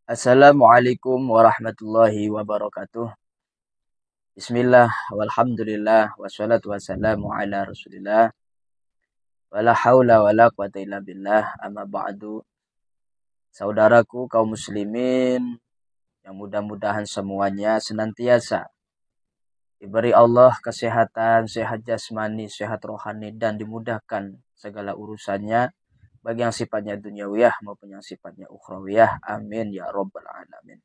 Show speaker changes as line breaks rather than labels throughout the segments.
Assalamualaikum warahmatullahi wabarakatuh. Bismillah, walhamdulillah, wassalatu wassalamu ala rasulillah, wala hawla wala quwata illa billah, amma ba'du. Saudaraku kaum muslimin, yang mudah-mudahan semuanya senantiasa diberi Allah kesehatan, sehat jasmani, sehat rohani, dan dimudahkan segala urusannya, bagi yang sifatnya dunyawiyah maupun yang sifatnya ukhrawiyah. Amin ya rabbal alamin.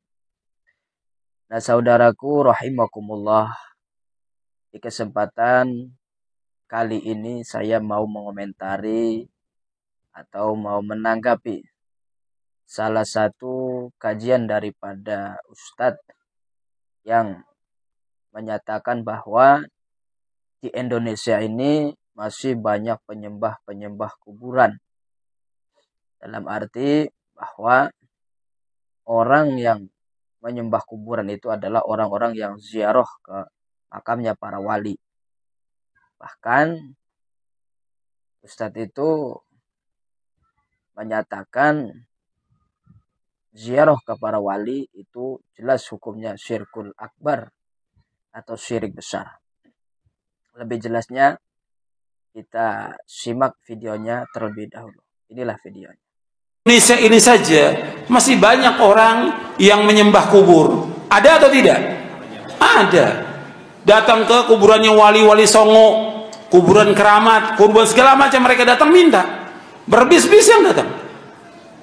Nah, saudaraku rahimakumullah, di kesempatan kali ini saya mau mengomentari atau mau menanggapi salah satu kajian daripada Ustadz yang menyatakan bahwa di Indonesia ini masih banyak penyembah-penyembah kuburan. Dalam arti bahwa orang yang menyembah kuburan itu adalah orang-orang yang ziarah ke makamnya para wali. Bahkan Ustadz itu menyatakan ziarah ke para wali itu jelas hukumnya syirkul akbar atau syirik besar. Lebih jelasnya kita simak videonya terlebih dahulu. Inilah videonya.
Indonesia ini saja masih banyak orang yang menyembah kubur. Ada atau tidak? Ada. Datang ke kuburannya wali-wali Songo, kuburan keramat, kuburan segala macam, mereka datang minta. Berbis-bis yang datang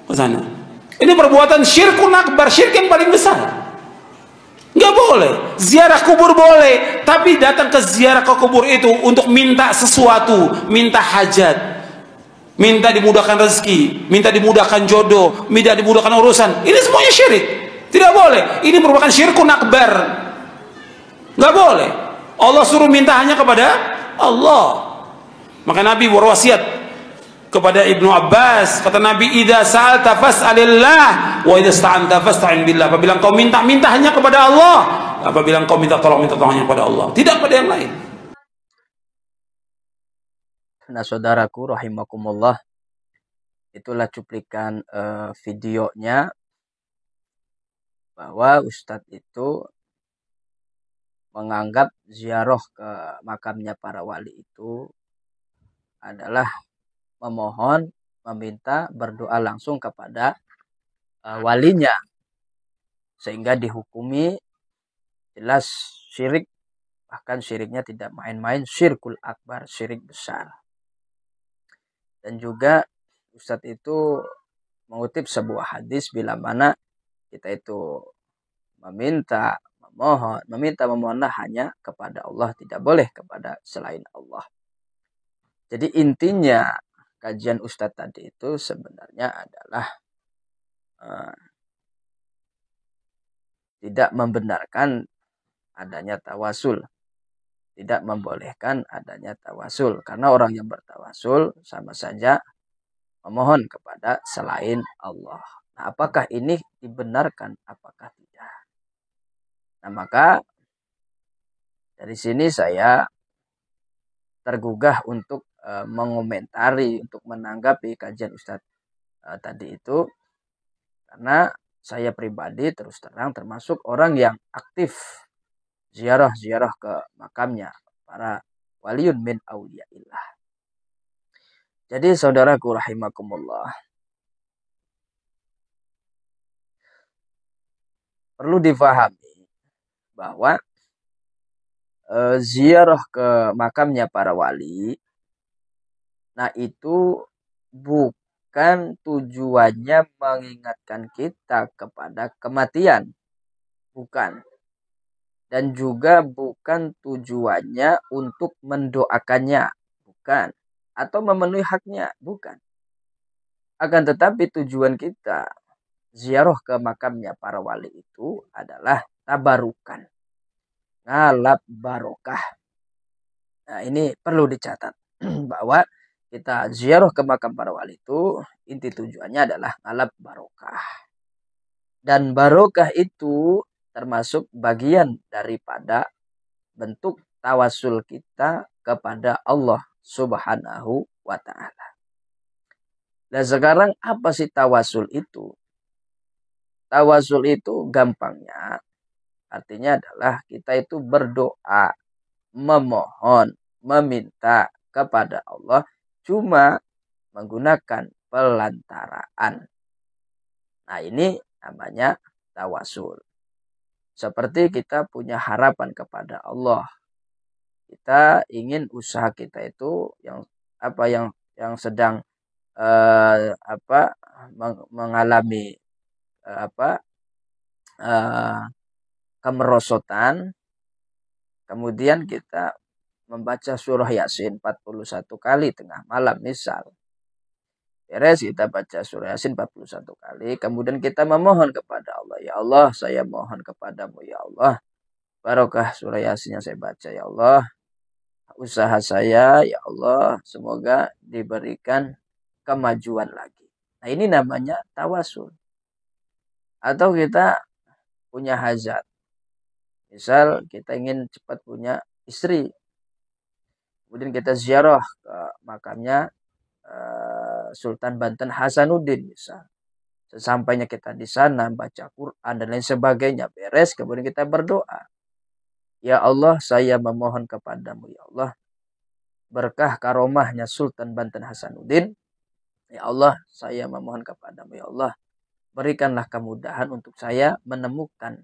ke sana. Ini perbuatan syirkun akbar, syirik yang paling besar. Nggak boleh. Ziarah kubur boleh, tapi datang ke ziarah ke kubur itu untuk minta sesuatu, minta hajat, minta dimudahkan rezeki, minta dimudahkan jodoh, minta dimudahkan urusan. Ini semuanya syirik. Tidak boleh. Ini merupakan syirkun akbar. Nggak boleh. Allah suruh minta hanya kepada Allah. Maka Nabi berwasiat kepada Ibnu Abbas, kata Nabi, idza sa'alta fas'alillah wa idza sta'anta fasta'in billah. Apabila engkau minta hanya kepada Allah, apabila engkau minta tolong hanya kepada Allah, tidak pada yang lain.
Nah, saudaraku rahimakumullah, itulah cuplikan videonya bahwa Ustadz itu menganggap ziarah ke makamnya para wali itu adalah memohon, meminta, berdoa langsung kepada walinya, sehingga dihukumi jelas syirik, bahkan syiriknya tidak main-main, syirkul akbar, syirik besar. Dan juga Ustadz itu mengutip sebuah hadis bila mana kita itu memohonlah hanya kepada Allah, tidak boleh kepada selain Allah. Jadi intinya kajian Ustadz tadi itu sebenarnya adalah tidak membenarkan adanya tawasul, tidak membolehkan adanya tawasul, karena orang yang bertawasul sama saja memohon kepada selain Allah. Nah, apakah ini dibenarkan? Apakah tidak? Nah, maka dari sini saya tergugah untuk mengomentari, untuk menanggapi kajian Ustadz tadi itu, karena saya pribadi terus terang termasuk orang yang aktif ziarah ke makamnya para waliun min auliyaillah. Jadi saudaraku rahimakumullah, perlu difahami bahwa ziarah ke makamnya para wali, nah itu bukan tujuannya mengingatkan kita kepada kematian, bukan. Dan juga bukan tujuannya untuk mendoakannya, bukan. Atau memenuhi haknya, bukan. Akan tetapi tujuan kita ziarah ke makamnya para wali itu adalah tabarukan, ngalap barokah. Nah, ini perlu dicatat bahwa kita ziarah ke makam para wali itu inti tujuannya adalah ngalap barokah. Dan barokah itu termasuk bagian daripada bentuk tawasul kita kepada Allah Subhanahu wa ta'ala. Nah, sekarang apa sih tawasul itu? tawasul itu gampangnya artinya adalah kita itu berdoa, memohon, meminta kepada Allah cuma menggunakan pelantaraan. Nah, ini namanya tawasul. Seperti kita punya harapan kepada Allah. Kita ingin usaha kita itu yang sedang mengalami kemerosotan, kemudian kita membaca surah Yasin 41 kali tengah malam misal. Beres kita baca surah Yasin 41 kali, kemudian kita memohon kepada Allah, ya Allah, saya mohon kepadamu ya Allah, barokah surah Yasin yang saya baca ya Allah, usaha saya ya Allah semoga diberikan kemajuan lagi. Nah, ini namanya tawasul. Atau kita punya hajat. Misal kita ingin cepat punya istri. Kemudian kita ziarah ke makamnya Sultan Banten Hasanuddin misal. Sesampainya kita di sana baca Quran dan lain sebagainya, beres, kemudian kita berdoa. Ya Allah, saya memohon kepadamu ya Allah, berkah karomahnya Sultan Banten Hasanuddin. Ya Allah, saya memohon kepadamu ya Allah, berikanlah kemudahan untuk saya menemukan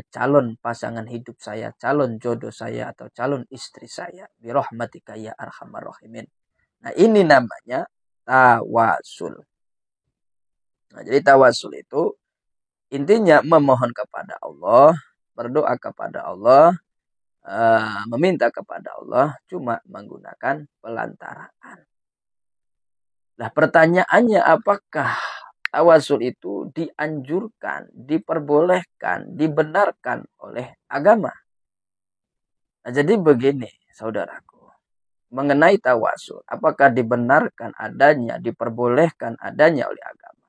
calon pasangan hidup saya, calon jodoh saya atau calon istri saya. Birahmatika ya arhamar rahimin. Nah, ini namanya tawasul. Nah, jadi tawasul itu intinya memohon kepada Allah, berdoa kepada Allah, meminta kepada Allah cuma menggunakan pelantaraan. Nah, pertanyaannya apakah tawasul itu dianjurkan, diperbolehkan, dibenarkan oleh agama? Nah, jadi begini, saudaraku. Mengenai tawasul, apakah dibenarkan adanya, diperbolehkan adanya oleh agama?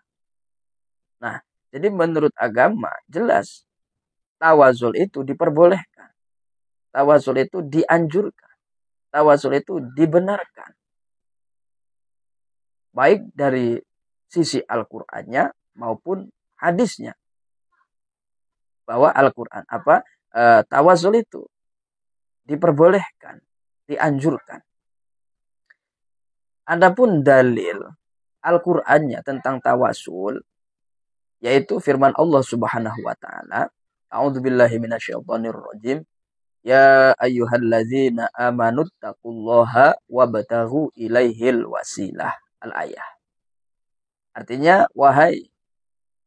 Nah, jadi menurut agama, jelas tawasul itu diperbolehkan. Tawasul itu dianjurkan. Tawasul itu dibenarkan. Baik dari sisi Al-Qur'annya maupun hadisnya. Bahwa Al-Qur'an tawasul itu diperbolehkan, dianjurkan. Adapun dalil Al-Qur'annya tentang tawasul yaitu firman Allah Subhanahu wa taala, A'udzubillahi minasyaitonir rajim. Ya ayyuhalladzina amanuttaqullaha wabtaghu ilaihil wasilah. Al-ayah. Artinya, wahai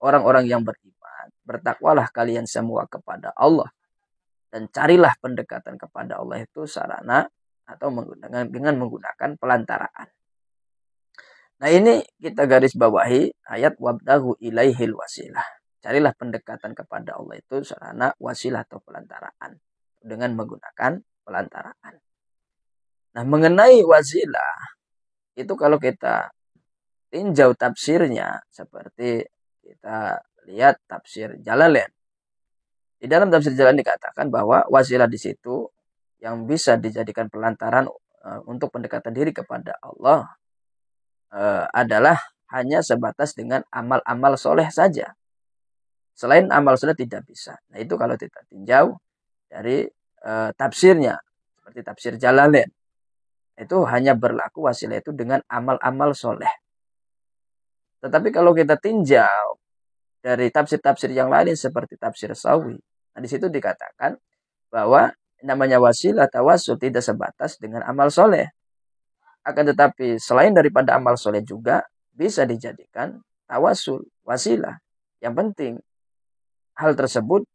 orang-orang yang beriman, bertakwalah kalian semua kepada Allah dan carilah pendekatan kepada Allah itu sarana atau dengan menggunakan pelantaraan. Nah, ini kita garis bawahi ayat wabtaghu ilaihil wasilah. Carilah pendekatan kepada Allah itu sarana wasilah atau pelantaraan dengan menggunakan pelantaraan. Nah, mengenai wasilah itu kalau kita tinjau tafsirnya seperti kita lihat tafsir Jalalain. Di dalam tafsir Jalalain dikatakan bahwa wasilah di situ yang bisa dijadikan pelantaran untuk pendekatan diri kepada Allah adalah hanya sebatas dengan amal-amal soleh saja. Selain amal soleh tidak bisa. Nah, itu kalau kita tinjau dari tafsirnya seperti tafsir Jalalain. Itu hanya berlaku wasilah itu dengan amal-amal soleh. Tetapi kalau kita tinjau dari tafsir-tafsir yang lain seperti tafsir Sawi, nah di situ dikatakan bahwa namanya wasilah tawasul tidak sebatas dengan amal soleh. Akan tetapi selain daripada amal soleh juga bisa dijadikan tawasul, wasilah. Yang penting hal tersebut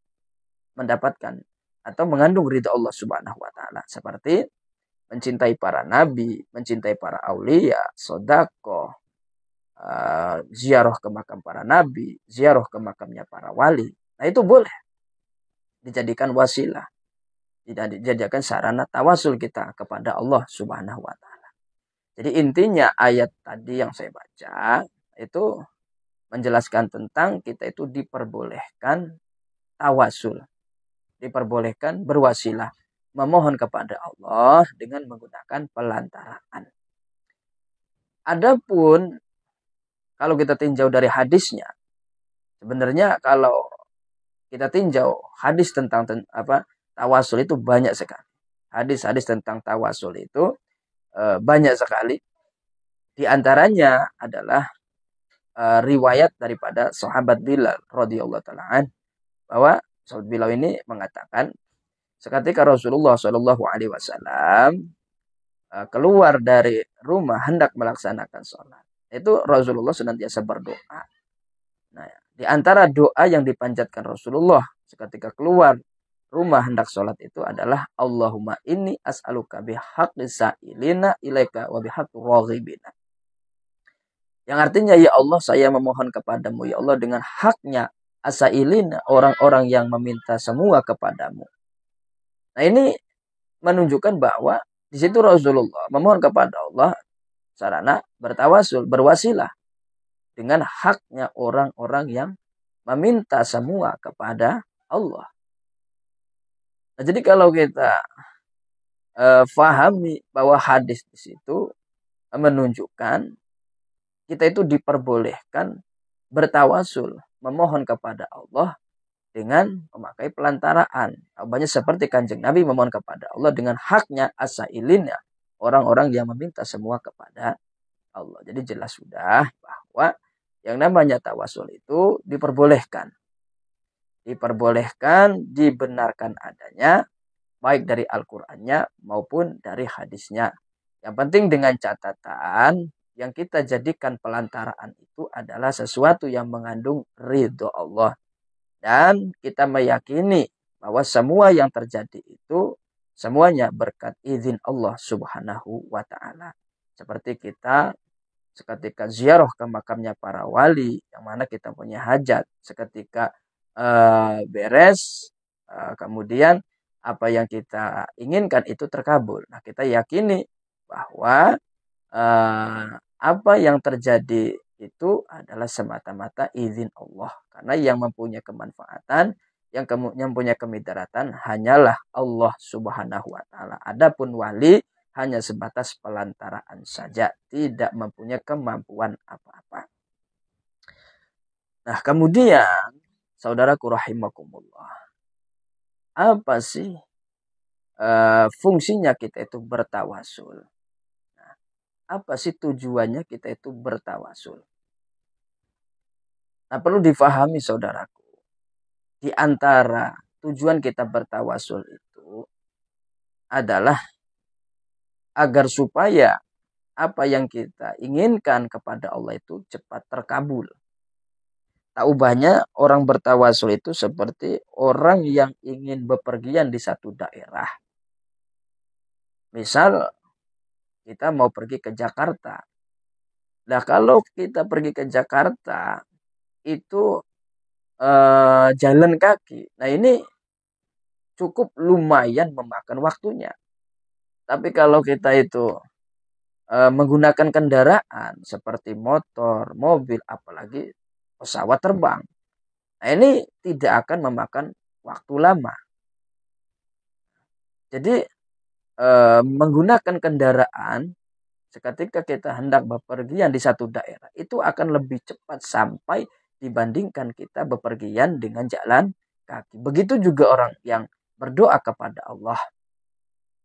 mendapatkan atau mengandung ridha Allah Subhanahu wa taala, seperti mencintai para nabi, mencintai para aulia, sedekah, ziarah ke makam para nabi, ziarah ke makamnya para wali. Nah, itu boleh dijadikan wasilah, dijadikan sarana tawasul kita kepada Allah Subhanahu wa taala. Jadi intinya ayat tadi yang saya baca itu menjelaskan tentang kita itu diperbolehkan tawasul, diperbolehkan berwasilah, memohon kepada Allah dengan menggunakan pelantaraan. Adapun kalau kita tinjau dari hadisnya, Sebenarnya kalau kita tinjau hadis tentang tawasul itu banyak sekali. Hadis-hadis tentang tawasul itu banyak sekali. Di antaranya adalah riwayat daripada sahabat Bilal radhiyallahu taala bahwa sahabat Bilal ini mengatakan seketika Rasulullah Shallallahu alaihi wasallam keluar dari rumah hendak melaksanakan sholat. Itu Rasulullah senantiasa berdoa. Nah, di antara doa yang dipanjatkan Rasulullah seketika keluar rumah hendak sholat itu adalah Allahumma inni as'aluka bihaqqi sa'ilina ilaika wa bihaqqi raghibina. Yang artinya, ya Allah, saya memohon kepadamu, ya Allah, dengan haknya asailina, orang-orang yang meminta semua kepadamu. Nah, ini menunjukkan bahwa di situ Rasulullah memohon kepada Allah sarana bertawasul, berwasilah dengan haknya orang-orang yang meminta semua kepada Allah. Nah, jadi kalau kita fahami bahwa hadis di situ menunjukkan kita itu diperbolehkan bertawasul, memohon kepada Allah dengan memakai pelantaraan. Banyak seperti Kanjeng Nabi memohon kepada Allah dengan haknya asailinnya, orang-orang yang meminta semua kepada Allah. Jadi jelas sudah bahwa yang namanya tawasul itu diperbolehkan. Diperbolehkan, dibenarkan adanya, baik dari Al-Qur'annya maupun dari hadisnya. Yang penting dengan catatan, yang kita jadikan pelantaraan itu adalah sesuatu yang mengandung ridho Allah. Dan kita meyakini bahwa semua yang terjadi itu semuanya berkat izin Allah Subhanahu wa ta'ala. Seperti kita seketika ziarah ke makamnya para wali, yang mana kita punya hajat, seketika beres, kemudian apa yang kita inginkan itu terkabul. Nah, kita yakini bahwa apa yang terjadi itu adalah semata-mata izin Allah. Karena yang mempunyai kemanfaatan, yang mempunyai kemidaratan hanyalah Allah Subhanahu wa ta'ala. Adapun wali hanya sebatas pelantaraan saja, tidak mempunyai kemampuan apa-apa. Nah, kemudian saudaraku rahimakumullah, apa sih fungsinya kita itu bertawasul? Nah, apa sih tujuannya kita itu bertawasul? Nah, perlu difahami saudaraku, di antara tujuan kita bertawasul itu adalah agar supaya apa yang kita inginkan kepada Allah itu cepat terkabul. Tak ubahnya orang bertawasul itu seperti orang yang ingin bepergian di satu daerah. Misal kita mau pergi ke Jakarta. Nah, kalau kita pergi ke Jakarta itu jalan kaki. Nah, ini cukup lumayan memakan waktunya. Tapi kalau kita itu menggunakan kendaraan seperti motor, mobil, apalagi pesawat terbang. Nah, ini tidak akan memakan waktu lama. Jadi menggunakan kendaraan seketika kita hendak bepergian di satu daerah itu akan lebih cepat sampai dibandingkan kita bepergian dengan jalan kaki. Begitu juga orang yang berdoa kepada Allah.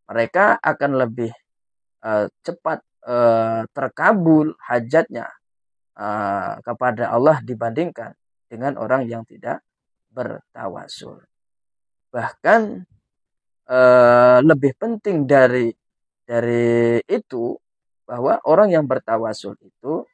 Mereka akan lebih cepat terkabul hajatnya kepada Allah dibandingkan dengan orang yang tidak bertawasul. Bahkan lebih penting dari itu bahwa orang yang bertawasul itu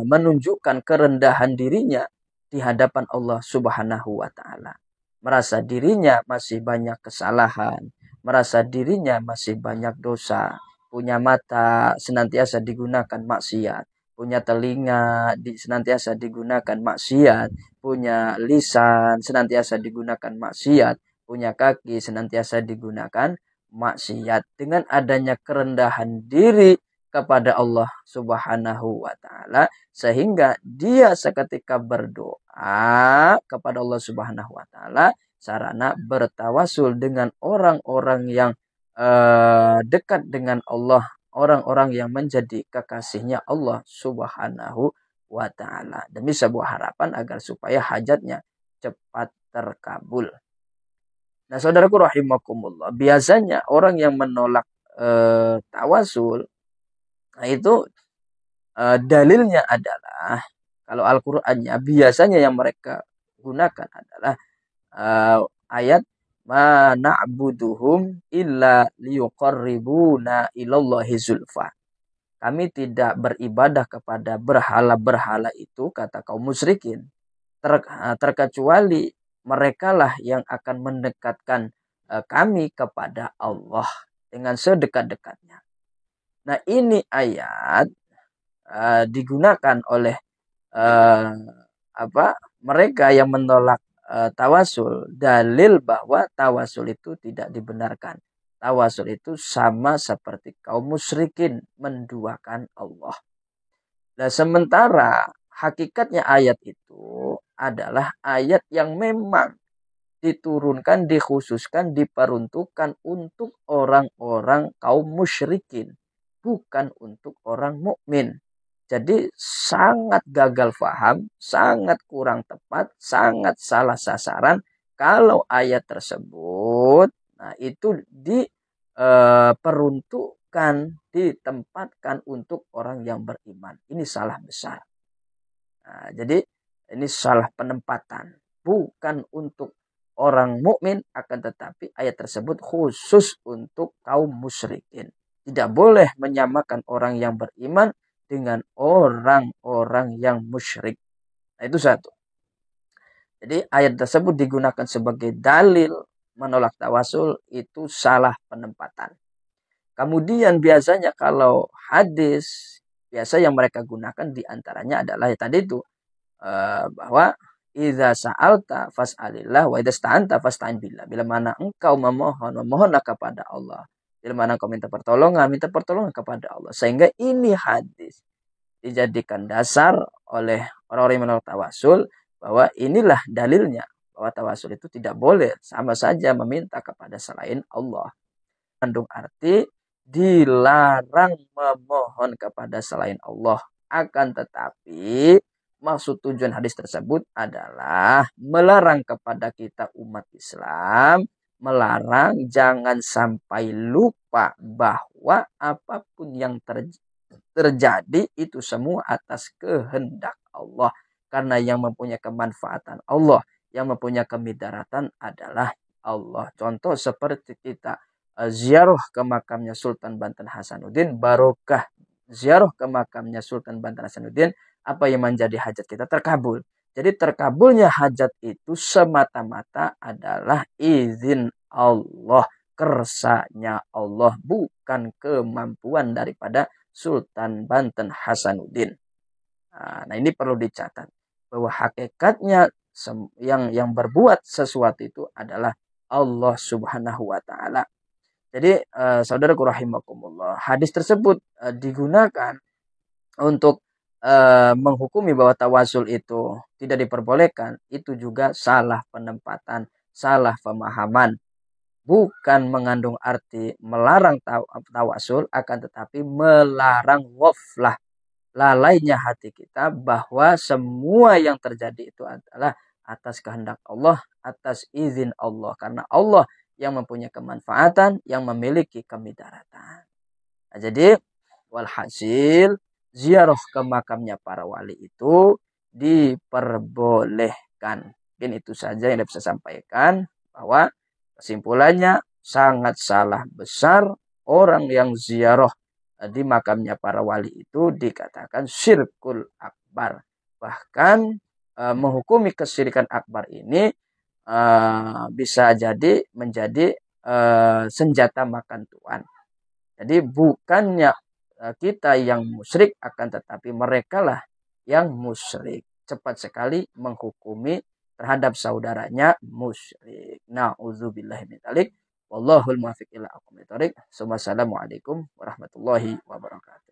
menunjukkan kerendahan dirinya di hadapan Allah Subhanahu wa ta'ala. Merasa dirinya masih banyak kesalahan, merasa dirinya masih banyak dosa, punya mata senantiasa digunakan maksiat, punya telinga senantiasa digunakan maksiat, punya lisan senantiasa digunakan maksiat, punya kaki senantiasa digunakan maksiat. Dengan adanya kerendahan diri kepada Allah Subhanahu wa ta'ala, sehingga dia seketika berdoa kepada Allah Subhanahu wa ta'ala sarana bertawasul dengan orang-orang yang dekat dengan Allah, orang-orang yang menjadi kekasihnya Allah Subhanahu wa ta'ala. Demi sebuah harapan agar supaya hajatnya cepat terkabul. Nah, saudaraku rahimakumullah, biasanya orang yang menolak tawasul, nah itu dalilnya adalah kalau Al-Qur'annya biasanya yang mereka gunakan adalah ayat ma na'buduhum illa liyuqarribuna ilallahi zulfa. Kami tidak beribadah kepada berhala-berhala itu, kata kaum musyrikin, terkecuali merekalah yang akan mendekatkan kami kepada Allah dengan sedekat-dekatnya. Nah, ini ayat digunakan oleh mereka yang menolak tawasul, dalil bahwa tawasul itu tidak dibenarkan. Tawasul itu sama seperti kaum musyrikin menduakan Allah. Nah, sementara hakikatnya ayat itu adalah ayat yang memang diturunkan, dikhususkan, diperuntukkan untuk orang-orang kaum musyrikin, bukan untuk orang mukmin. Jadi sangat gagal faham, sangat kurang tepat, sangat salah sasaran kalau ayat tersebut itu diperuntukkan, ditempatkan untuk orang yang beriman. Ini salah besar. Nah, jadi ini salah penempatan, bukan untuk orang mukmin, akan tetapi ayat tersebut khusus untuk kaum musyrikin. Tidak boleh menyamakan orang yang beriman dengan orang-orang yang musyrik. Nah, itu satu. Jadi ayat tersebut digunakan sebagai dalil menolak tawasul, itu salah penempatan. Kemudian biasanya kalau hadis, biasa yang mereka gunakan diantaranya adalah ya tadi itu bahwa idza sa'alta fas'alillah wa idza sta'anta fasta'in billah. Bila mana engkau memohonlah kepada Allah. Bila mana engkau minta pertolongan kepada Allah. Sehingga ini hadis dijadikan dasar oleh orang-orang yang menolak tawasul, bahwa inilah dalilnya bahwa tawasul itu tidak boleh, sama saja meminta kepada selain Allah. Kandung arti dilarang memohon kepada selain Allah. Akan tetapi maksud tujuan hadis tersebut adalah melarang kepada kita umat Islam, melarang jangan sampai lupa bahwa apapun yang terjadi itu semua atas kehendak Allah. Karena yang mempunyai kemanfaatan Allah, yang mempunyai kemidaratan adalah Allah. Contoh seperti kita ziarah ke makamnya Sultan Banten Hasanuddin, barokah ziarah ke makamnya Sultan Banten Hasanuddin, apa yang menjadi hajat kita terkabul. Jadi terkabulnya hajat itu semata-mata adalah izin Allah, kersanya Allah, bukan kemampuan daripada Sultan Banten Hasanuddin. Nah, ini perlu dicatat bahwa hakikatnya yang berbuat sesuatu itu adalah Allah Subhanahu wa taala. Jadi saudaraku rahimakumullah, hadis tersebut digunakan untuk menghukumi bahwa tawasul itu tidak diperbolehkan. Itu juga salah penempatan, salah pemahaman. Bukan mengandung arti melarang tawasul, akan tetapi melarang ghaflah, lalainya hati kita bahwa semua yang terjadi itu adalah atas kehendak Allah, atas izin Allah. Karena Allah yang mempunyai kemanfaatan, yang memiliki kemidaratan. Nah, jadi walhasil ziarah ke makamnya para wali itu diperbolehkan. Mungkin itu saja yang bisa saya sampaikan, bahwa kesimpulannya sangat salah besar orang yang ziarah di makamnya para wali itu dikatakan syirkul akbar. Bahkan menghukumi kesyirikan akbar ini bisa jadi menjadi senjata makan tuan. Jadi bukannya kita yang musyrik, akan tetapi merekalah yang musyrik. Cepat sekali menghukumi terhadap saudaranya musyrik. Na'udzubillahi min dzalik. Wallahul muwaffiq ila aqwamit thoriq. Wassalamualaikum warahmatullahi wabarakatuh.